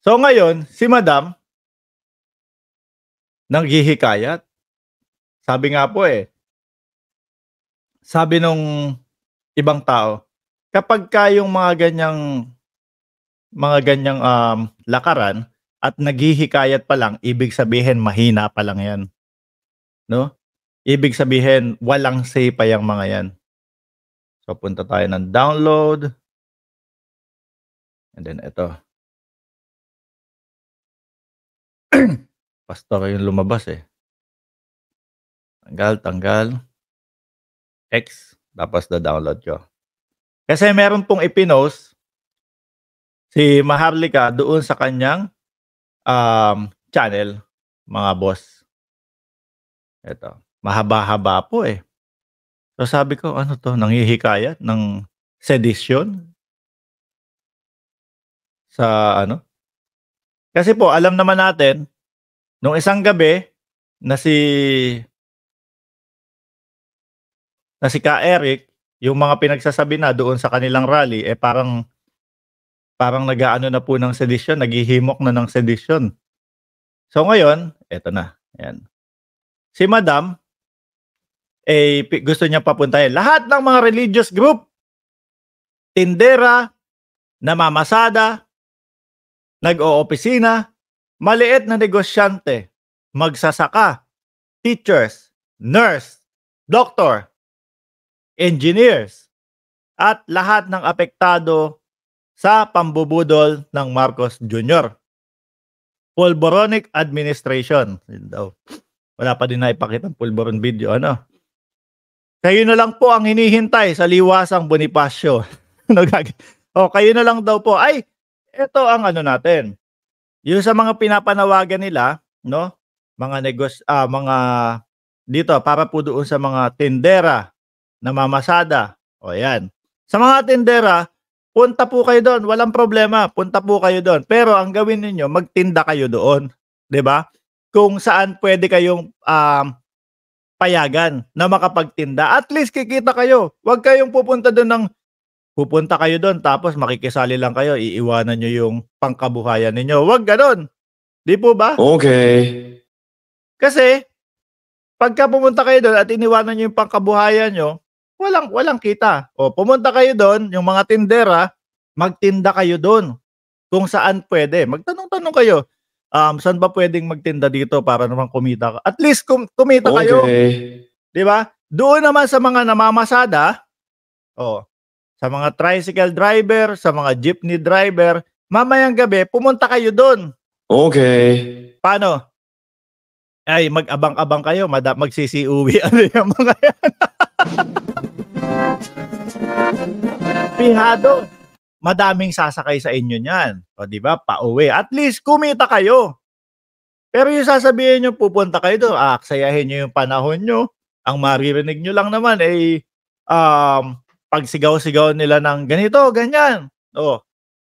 So ngayon, si madam nanghihikayat. Sabi nga po, sabi nung ibang tao, kapagka yung mga ganyang lakaran at naghihikayat pa lang, ibig sabihin mahina pa lang 'yan, 'no? Ibig sabihin walang say pa yang mga 'yan. So punta tayo ng download, and then eto, pastor yung lumabas, Tanggal, X, tapos da-download ko. Kasi meron pong ipinost si Maharlika doon sa kanyang, channel, mga boss. Eto, mahaba-haba po, So sabi ko, ano 'to, nanghihikayat ng sedisyon sa ano? Kasi po alam naman natin nung isang gabi na si Ka Eric, yung mga pinagsasabi na doon sa kanilang rally, parang nag-aano na po ng sedisyon, naghihimok na ng sedisyon. So ngayon, eto na, ayan. Si madam, gusto niyang papuntahin lahat ng mga religious group, tindera, namamasada, nag-oopisina, maliit na negosyante, magsasaka, teachers, nurse, doktor, engineers, at lahat ng apektado sa pambubudol ng Marcos Jr. Pulboronic administration. Yun daw. Wala pa din naipakitang pulboron video, ano? Kayo na lang po ang hinihintay sa liwasang Bonifacio. Kayo na lang daw po. Ay, ito ang ano natin. Yung sa mga pinapanawagan nila, no? Mga dito para po doon sa mga tindera, namamasada. O yan. Sa mga tindera, punta po kayo doon, walang problema. Punta po kayo doon. Pero ang gawin niyo, magtinda kayo doon, 'di ba? Kung saan pwede kayong payagan na makapagtinda. At least kikita kayo. Huwag kayong pupunta kayo doon tapos makikisali lang kayo, iiwanan niyo yung pangkabuhayan ninyo. Huwag ganoon. 'Di po ba? Okay. Kasi pagka pumunta kayo doon at iniwanan niyo yung pangkabuhayan niyo, walang kita. O pumunta kayo doon, yung mga tindera, magtinda kayo doon. Kung saan pwede. Magtanong-tanong kayo. Saan ba pwedeng magtinda dito para naman kumita ka? At least kumita kayo. Okay. 'Di ba? Doon naman sa mga namamasada, sa mga tricycle driver, sa mga jeepney driver, mamayang gabi pumunta kayo doon. Okay. Paano? Ay, mag-abang-abang kayo, magsisiuwi. Ano yung mga yan? Pihado. Madaming sasakay sa inyo niyan. O, di ba? Pauwi. At least, kumita kayo. Pero yung sasabihin nyo, pupunta kayo doon, aksayahin nyo yung panahon nyo. Ang maririnig nyo lang naman ay pagsigaw-sigaw nila ng ganito, ganyan. O,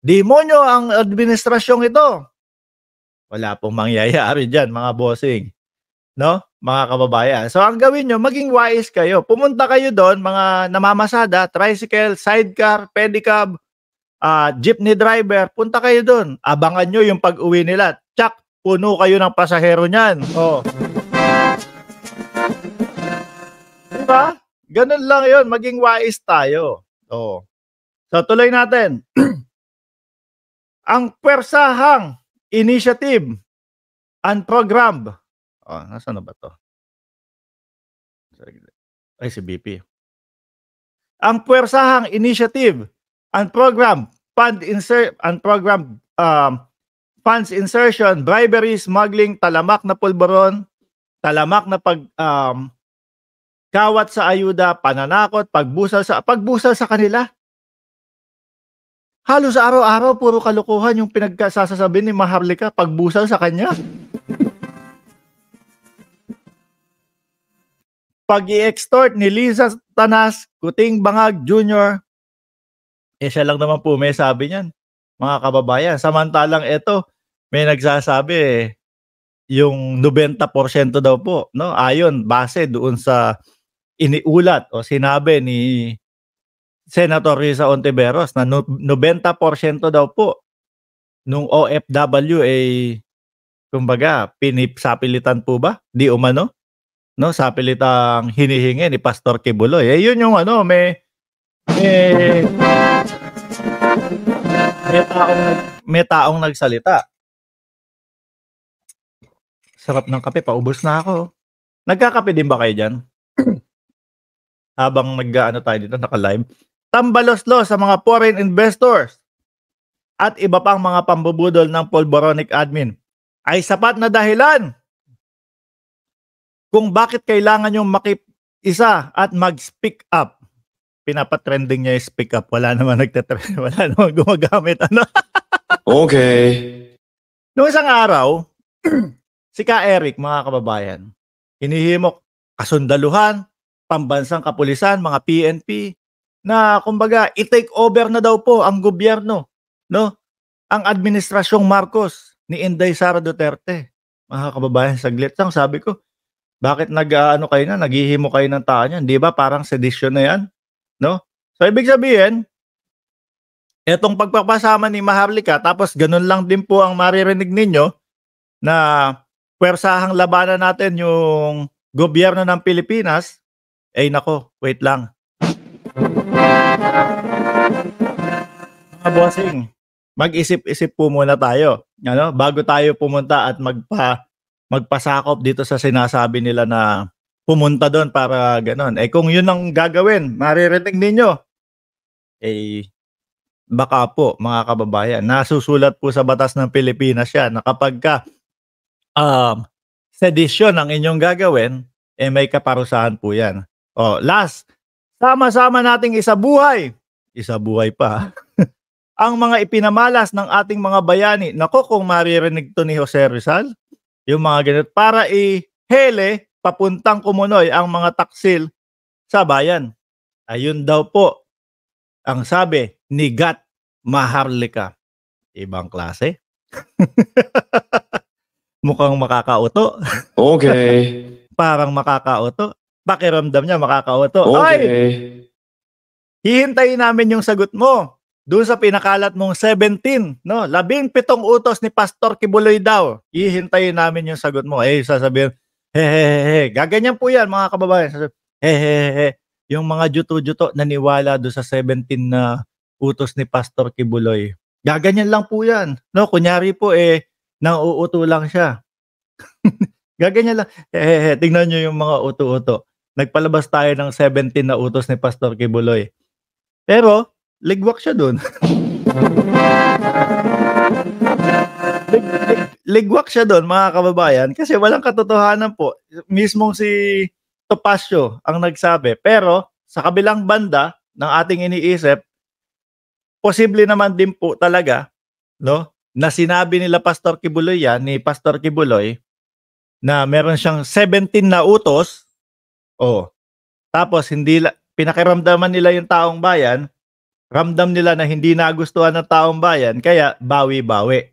demonyo ang administrasyong ito. Wala pong mangyayari dyan, mga bossing. No? Mga kababayan. So, ang gawin nyo, maging wise kayo. Pumunta kayo doon, mga namamasada, tricycle, sidecar, pedicab, jeepney driver, punta kayo doon. Abangan nyo yung pag-uwi nila. Tsak, puno kayo ng pasahero niyan. Diba? Ganun lang yun. Maging wise tayo. So, tuloy natin. Ang pwersahang initiative and program. Nasaan na ba to? Ay, si BP. Ang pwersahang initiative and program, funds insertion, bribery, smuggling, talamak na pulboron, talamak na kawat sa ayuda, pananakot, pagbusal sa kanila. Halos araw-araw puro kalokohan yung pinagsasasabi ni Maharlika, pagbusal sa kanya. Pag-i-extort ni Liza Tanas, Kuting Bangag Jr., siya lang naman po may sabi niyan, mga kababayan. Samantalang ito, may nagsasabi yung 90% daw po, no? Ayon, base doon sa iniulat o sinabi ni Senator Risa Ontiveros na 90% daw po nung OFW kumbaga sapilitan po ba? Di umano, no? Sapilitang hinihingi ni Pastor Kibuloy. Yun yung may may taong nagsalita. Sarap ng kape, paubos na ako. Nagkakape din ba kayo dyan? Habang tayo dito, naka-live. Tambaloslo sa mga foreign investors at iba pang mga pambubudol ng Polboronic admin ay sapat na dahilan kung bakit kailangan yung makip-isa at mag-speak up. Pinapatrending niya yung speak up. Wala naman nagtatrend. Wala naman gumagamit. Okay. Noong isang araw, si Ka Eric, mga kababayan, hinihimok kasundaluhan, pambansang kapulisan, mga PNP, na kumbaga i-take over na daw po ang gobyerno, no? Ang administrasyong Marcos ni Inday Sara Duterte. Mga kababayan, saglit lang, sabi ko, bakit naghihimo kayo ng tao niyan? Di ba parang sedition na yan? No? So ibig sabihin, etong pagpapasama ni Maharlika, tapos ganun lang din po ang maririnig ninyo na pwersahang labanan natin yung gobyerno ng Pilipinas. Nako, wait lang. Mga bossing, mag-isip-isip po muna tayo. Bago tayo pumunta at magpasakop dito sa sinasabi nila na pumunta doon para ganon. Kung yun ang gagawin, maririnig ninyo, baka po, mga kababayan, nasusulat po sa batas ng Pilipinas yan na kapag sedition ang inyong gagawin, may kaparusahan po yan. Last, sama-sama nating isabuhay pa, ang mga ipinamalas ng ating mga bayani. Nako, kung maririnig to ni Jose Rizal, yung mga ganito, para ihele papuntang Kumunoy ang mga taksil sa bayan. Ayun daw po ang sabi ni Gat Maharlika. Ibang klase. Mukhang makakauto. Okay. Parang makakauto. Pakiramdam niya makakauto. Okay. Ay! Hihintayin namin yung sagot mo. Doon sa pinakalat mong 17, no? 17 utos ni Pastor Kibuloy daw. Hihintayin namin yung sagot mo. Sasabihin, hehehe. Gaganyan po yan, mga kababayan. Hehehe. Yung mga juto-juto naniwala doon sa 17 na utos ni Pastor Kibuloy. Gaganyan lang po yan. No, kunyari po nang-uuto lang siya. Gaganyan lang. Tingnan nyo yung mga uto-uto. Nagpalabas tayo ng 17 na utos ni Pastor Kibuloy. Pero, ligwak siya doon. Ligwak siya doon, mga kababayan, kasi walang katotohanan po. Mismong si Topacio ang nagsabi. Pero, sa kabilang banda ng ating iniisip, posible naman din po talaga, no, na sinabi nila Pastor Kibuloy yan, ni Pastor Kibuloy, na meron siyang 17 na utos, tapos pinakiramdaman nila yung taong bayan, ramdam nila na hindi nagustuhan ng taong bayan, kaya bawi-bawi.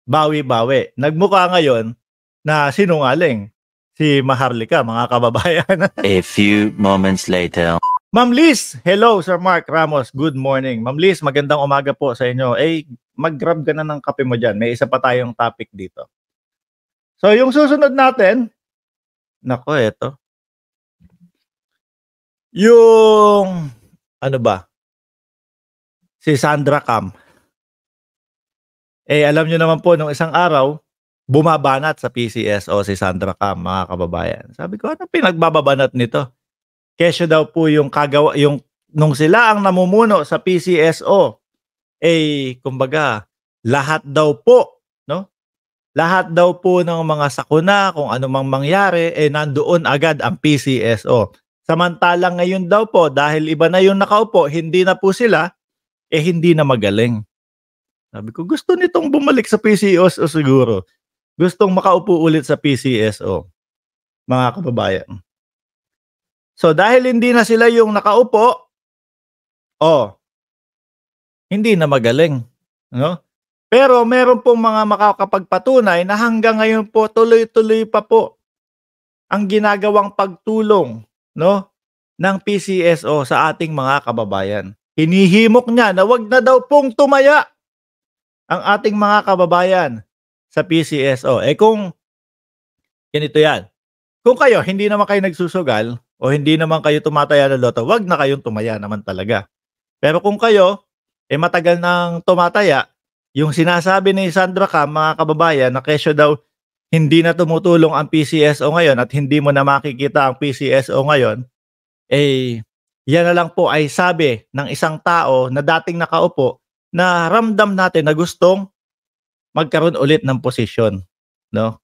Bawi-bawi. Nagmukha ngayon na sinungaling si Maharlika, mga kababayan. A few moments later. Ma'am Liz, hello Sir Mark Ramos, good morning. Ma'am Liz, magandang umaga po sa inyo. Mag-grab ka na ng kape mo dyan. May isa pa tayong topic dito. So yung susunod natin, nako, eto. Yung, si Sandra Cam. Alam nyo naman po, nung isang araw, bumabanat sa PCSO si Sandra Cam, mga kababayan. Sabi ko, ano pinagbababanat nito? Kesyo daw po yung nung sila ang namumuno sa PCSO, kumbaga, lahat daw po, no? Lahat daw po ng mga sakuna, kung ano mang mangyari, nandoon agad ang PCSO. Samantalang ngayon daw po, dahil iba na yung nakaupo, hindi na po sila, hindi na magaling. Sabi ko, gusto nitong bumalik sa PCSO siguro. Gustong makaupo ulit sa PCSO, mga kababayan. So dahil hindi na sila yung nakaupo, hindi na magaling, no? Pero meron pong mga makakapagpatunay na hanggang ngayon po tuloy-tuloy pa po ang ginagawang pagtulong, no, ng PCSO sa ating mga kababayan. Hinihimok niya na wag na daw pong tumaya ang ating mga kababayan sa PCSO. Kung ganito yan, kung kayo hindi naman kayo nagsusugal o hindi naman kayo tumataya ng loto, wag na kayong tumaya naman talaga. Pero kung kayo, matagal nang tumataya, yung sinasabi ni Sandra Cam, mga kababayan, na kesyo daw hindi na tumutulong ang PCSO ngayon at hindi mo na makikita ang PCSO ngayon, yan na lang po ay sabi ng isang tao na dating nakaupo na ramdam natin na gustong magkaroon ulit ng posisyon, no?